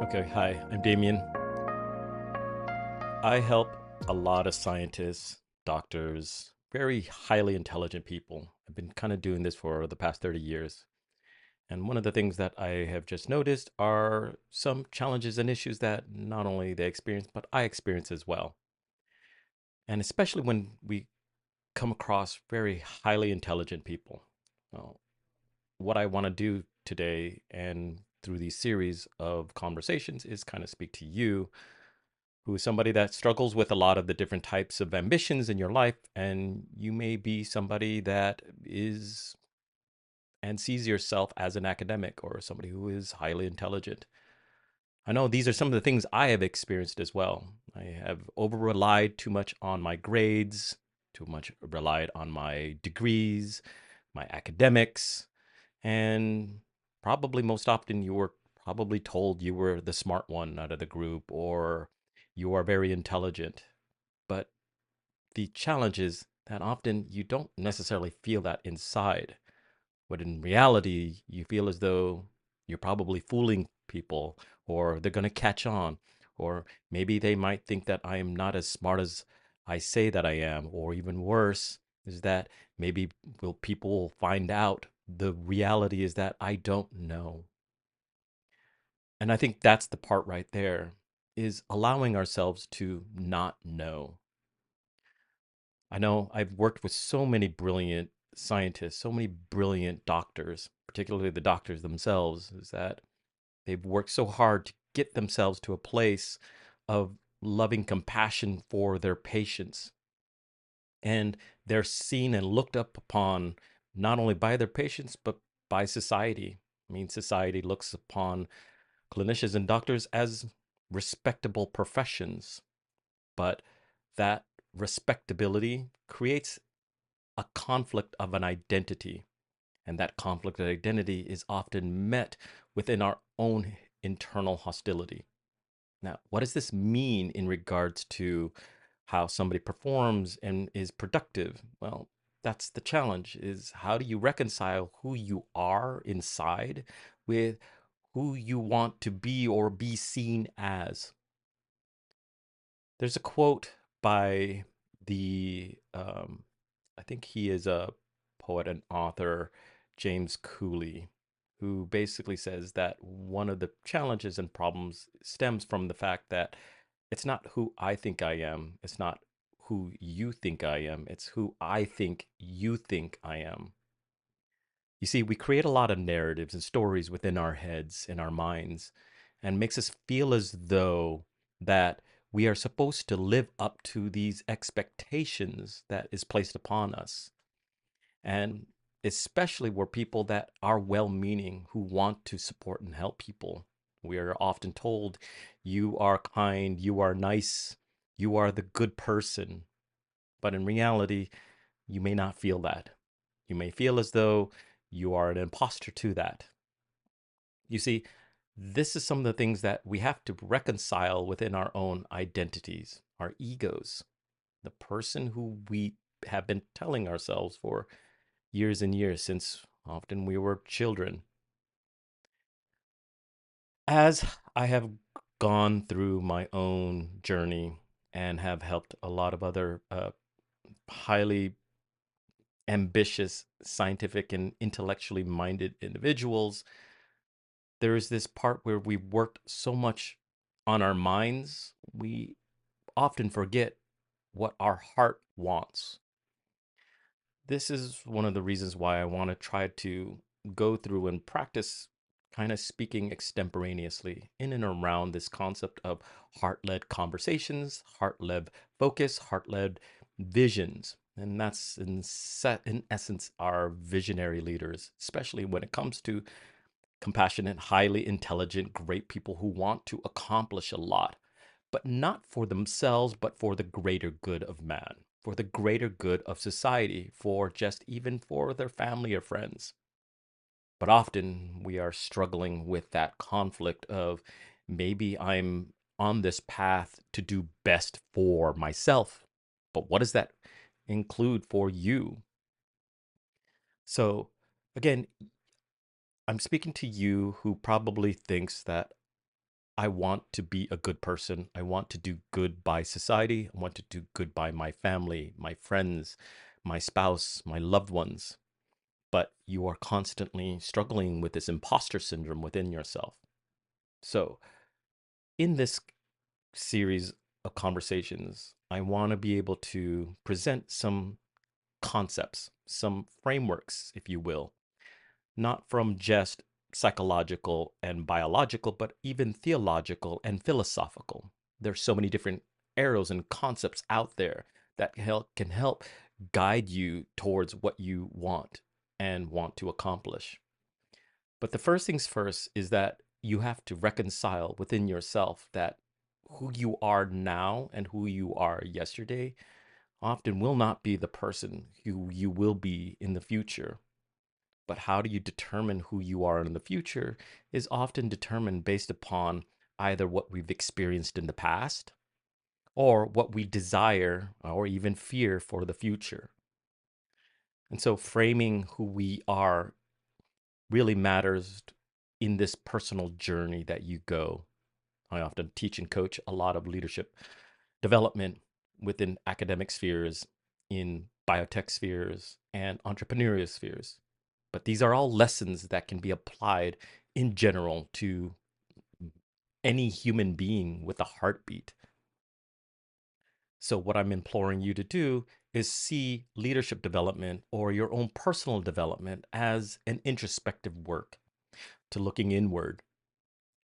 Okay, hi, I'm Damien. I help a lot of scientists, doctors, very highly intelligent people. I've been kind of doing this for the past 30 years. And one of the things that I have just noticed are some challenges and issues that not only they experience, but I experience as well. And especially when we come across very highly intelligent people. Well, what I want to do today and through these series of conversations is kind of speak to you who is somebody that struggles with a lot of the different types of ambitions in your life. And you may be somebody that is and sees yourself as an academic or somebody who is highly intelligent. I know these are some of the things I have experienced as well. I have over relied too much on my grades, too much relied on my degrees, my academics, and probably most often you were probably told you were the smart one out of the group or you are very intelligent. But the challenge is that often you don't necessarily feel that inside, but in reality, you feel as though you're probably fooling people or they're going to catch on, or maybe they might think that I am not as smart as I say that I am, or even worse is that maybe will people find out the reality is that I don't know. And I think that's the part right there is allowing ourselves to not know. I know I've worked with so many brilliant scientists, so many brilliant doctors, particularly the doctors themselves, is that they've worked so hard to get themselves to a place of loving compassion for their patients. And they're seen and looked up upon not only by their patients, but by society. I mean, society looks upon clinicians and doctors as respectable professions, but that respectability creates a conflict of an identity. And that conflict of identity is often met within our own internal hostility. Now, what does this mean in regards to how somebody performs and is productive? Well, that's the challenge is how do you reconcile who you are inside with who you want to be or be seen as? There's a quote by I think he is a poet and author, James Cooley, who basically says that one of the challenges and problems stems from the fact that it's not who I think I am, it's not who you think I am, it's who I think you think I am. You see, we create a lot of narratives and stories within our heads and our minds, and makes us feel as though that we are supposed to live up to these expectations that is placed upon us. And especially where people that are well-meaning who want to support and help people. We are often told, you are kind, you are nice, you are the good person. But in reality, you may not feel that. You may feel as though you are an imposter to that. You see, this is some of the things that we have to reconcile within our own identities, our egos, the person who we have been telling ourselves for years and years since often we were children. As I have gone through my own journey and have helped a lot of other highly ambitious, scientific, and intellectually minded individuals, there is this part where we worked so much on our minds, we often forget what our heart wants. This is one of the reasons why I want to try to go through and practice kind of speaking extemporaneously in and around this concept of heart-led conversations, heart-led focus, heart-led visions. And that's in essence our visionary leaders, especially when it comes to compassionate, highly intelligent, great people who want to accomplish a lot, but not for themselves, but for the greater good of man, for the greater good of society, for just even for their family or friends. But often we are struggling with that conflict of maybe I'm on this path to do best for myself, but what does that include for you? So again, I'm speaking to you who probably thinks that I want to be a good person. I want to do good by society. I want to do good by my family, my friends, my spouse, my loved ones. But you are constantly struggling with this imposter syndrome within yourself. So, in this series of conversations, I want to be able to present some concepts, some frameworks, if you will, not from just psychological and biological, but even theological and philosophical. There's so many different arrows and concepts out there that can help guide you towards what you want and want to accomplish. But the first things first is that you have to reconcile within yourself that who you are now and who you are yesterday often will not be the person who you will be in the future. But how do you determine who you are in the future is often determined based upon either what we've experienced in the past or what we desire or even fear for the future. And so framing who we are really matters in this personal journey that you go. I often teach and coach a lot of leadership development within academic spheres, in biotech spheres, and entrepreneurial spheres. But these are all lessons that can be applied in general to any human being with a heartbeat. So, what I'm imploring you to do is see leadership development or your own personal development as an introspective work to looking inward,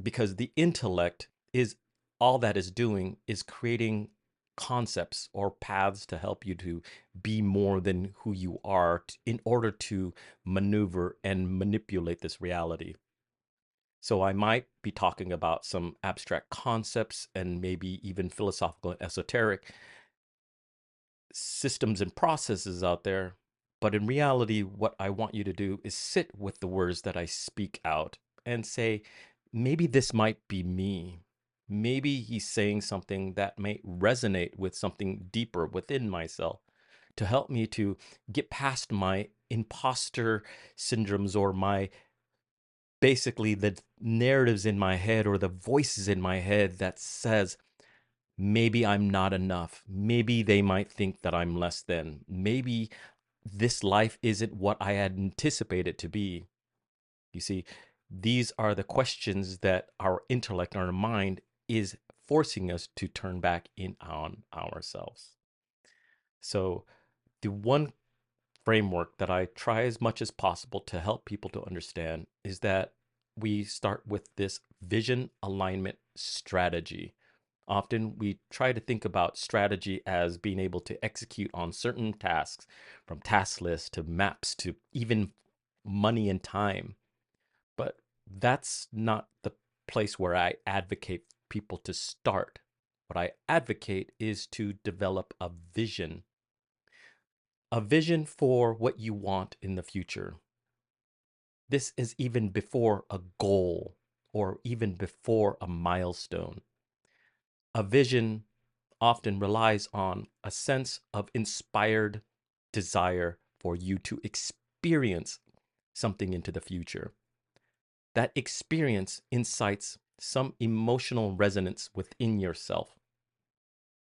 because the intellect is all that is doing is creating concepts or paths to help you to be more than who you are in order to maneuver and manipulate this reality. So I might be talking about some abstract concepts and maybe even philosophical and esoteric systems and processes out there. But in reality, what I want you to do is sit with the words that I speak out and say, maybe this might be me. Maybe he's saying something that may resonate with something deeper within myself to help me to get past my imposter syndromes or my basically the narratives in my head or the voices in my head that says maybe I'm not enough. Maybe they might think that I'm less than. Maybe this life isn't what I had anticipated to be. You see, these are the questions that our intellect, our mind is forcing us to turn back in on ourselves. So the one framework that I try as much as possible to help people to understand is that we start with this vision alignment strategy. Often we try to think about strategy as being able to execute on certain tasks, from task lists to maps to even money and time. But that's not the place where I advocate people to start. What I advocate is to develop a vision for what you want in the future. This is even before a goal or even before a milestone. A vision often relies on a sense of inspired desire for you to experience something into the future. That experience incites some emotional resonance within yourself.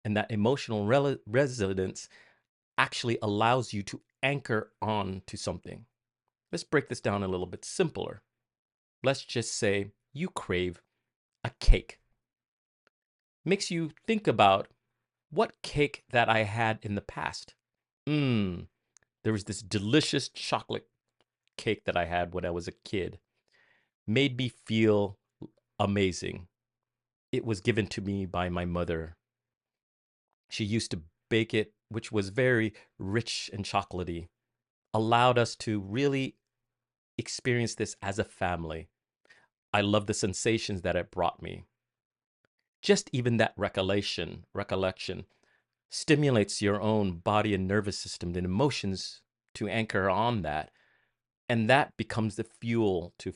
And that emotional resonance actually allows you to anchor on to something. Let's break this down a little bit simpler. Let's just say you crave a cake. Makes you think about what cake that I had in the past. Mmm, there was this delicious chocolate cake that I had when I was a kid. Made me feel amazing. It was given to me by my mother. She used to bake it, which was very rich and chocolatey. Allowed us to really experience this as a family. I love the sensations that it brought me. Just even that recollection stimulates your own body and nervous system and emotions to anchor on that. And that becomes the fuel to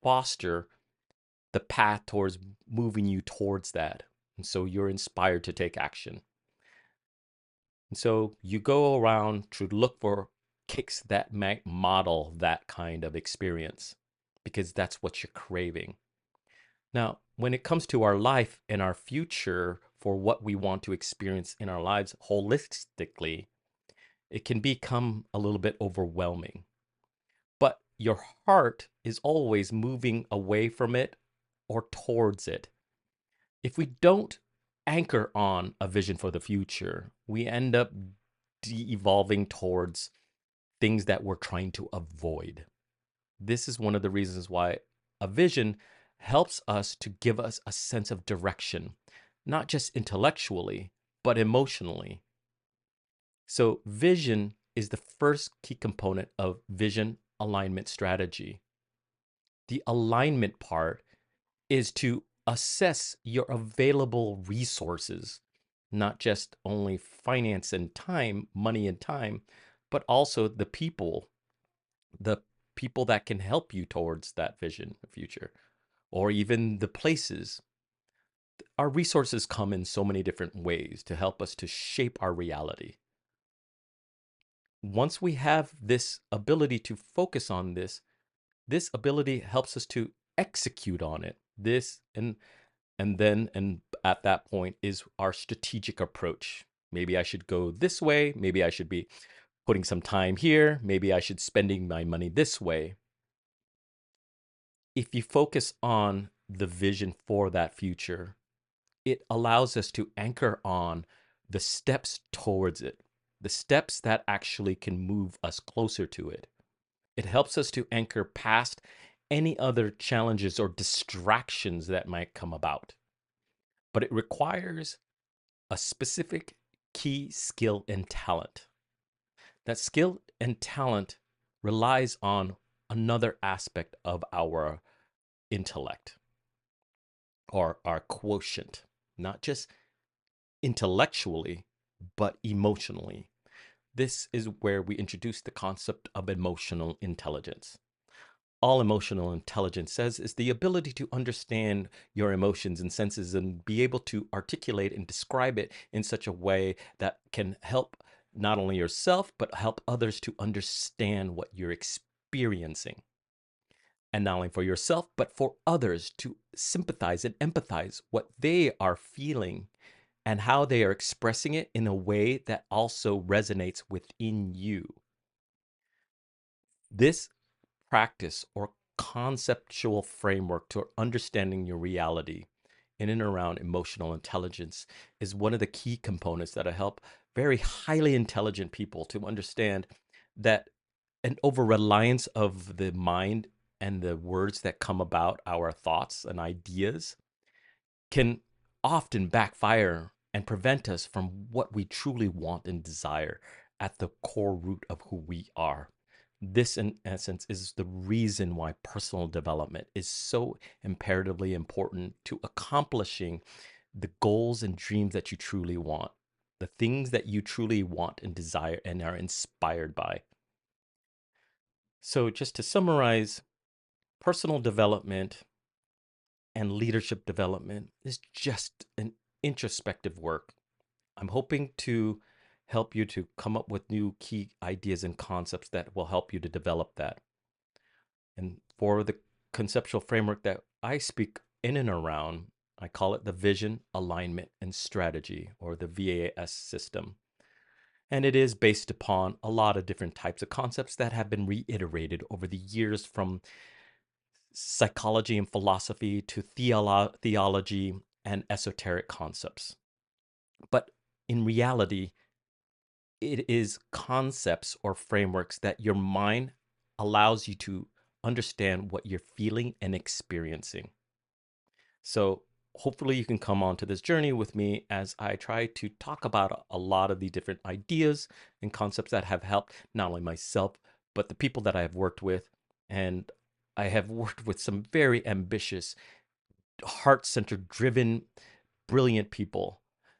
foster the path towards moving you towards that. And so you're inspired to take action. And so you go around to look for kicks that might model that kind of experience because that's what you're craving. Now, when it comes to our life and our future for what we want to experience in our lives holistically, it can become a little bit overwhelming. But your heart is always moving away from it or towards it. If we don't anchor on a vision for the future, we end up de-evolving towards things that we're trying to avoid. This is one of the reasons why a vision helps us to give us a sense of direction, not just intellectually, but emotionally. So, vision is the first key component of vision alignment strategy. The alignment part is to assess your available resources, not just only finance and time, money and time, but also the people that can help you towards that vision future, or even the places. Our resources come in so many different ways to help us to shape our reality. Once we have this ability to focus on this ability helps us to execute on it. And at that point is our strategic approach. Maybe I should go this way. Maybe I should be putting some time here. Maybe I should spending my money this way. If you focus on the vision for that future, it allows us to anchor on the steps towards it, the steps that actually can move us closer to it. It helps us to anchor past any other challenges or distractions that might come about. But it requires a specific key skill and talent. That skill and talent relies on another aspect of our intellect or our quotient, not just intellectually, but emotionally. This is where we introduce the concept of emotional intelligence. All emotional intelligence says is the ability to understand your emotions and senses and be able to articulate and describe it in such a way that can help not only yourself, but help others to understand what you're experiencing. And not only for yourself, but for others to sympathize and empathize what they are feeling and how they are expressing it in a way that also resonates within you. This practice or conceptual framework to understanding your reality in and around emotional intelligence is one of the key components that help very highly intelligent people to understand that an over reliance of the mind and the words that come about our thoughts and ideas can often backfire and prevent us from what we truly want and desire at the core root of who we are. This, in essence, is the reason why personal development is so imperatively important to accomplishing the goals and dreams that you truly want, the things that you truly want and desire and are inspired by. So, just to summarize, personal development and leadership development is just an introspective work. I'm hoping to help you to come up with new key ideas and concepts that will help you to develop that. And for the conceptual framework that I speak in and around, I call it the vision, alignment, and strategy, or the VAS system. And it is based upon a lot of different types of concepts that have been reiterated over the years, from psychology and philosophy to theology and esoteric concepts. But in reality, it is concepts or frameworks that your mind allows you to understand what you're feeling and experiencing. So hopefully you can come on to this journey with me as I try to talk about a lot of the different ideas and concepts that have helped not only myself, but the people that I have worked with. And I have worked with some very ambitious, heart-centered, driven, brilliant people.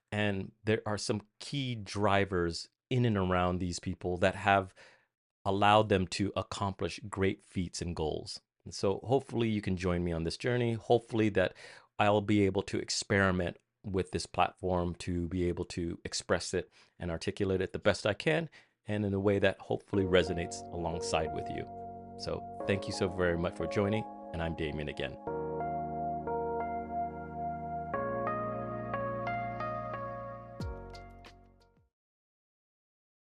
And there are some key drivers in and around these people that have allowed them to accomplish great feats and goals. And so hopefully you can join me on this journey. Hopefully that I'll be able to experiment with this platform to be able to express it and articulate it the best I can and in a way that hopefully resonates alongside with you. So thank you so very much for joining, and I'm Damien again.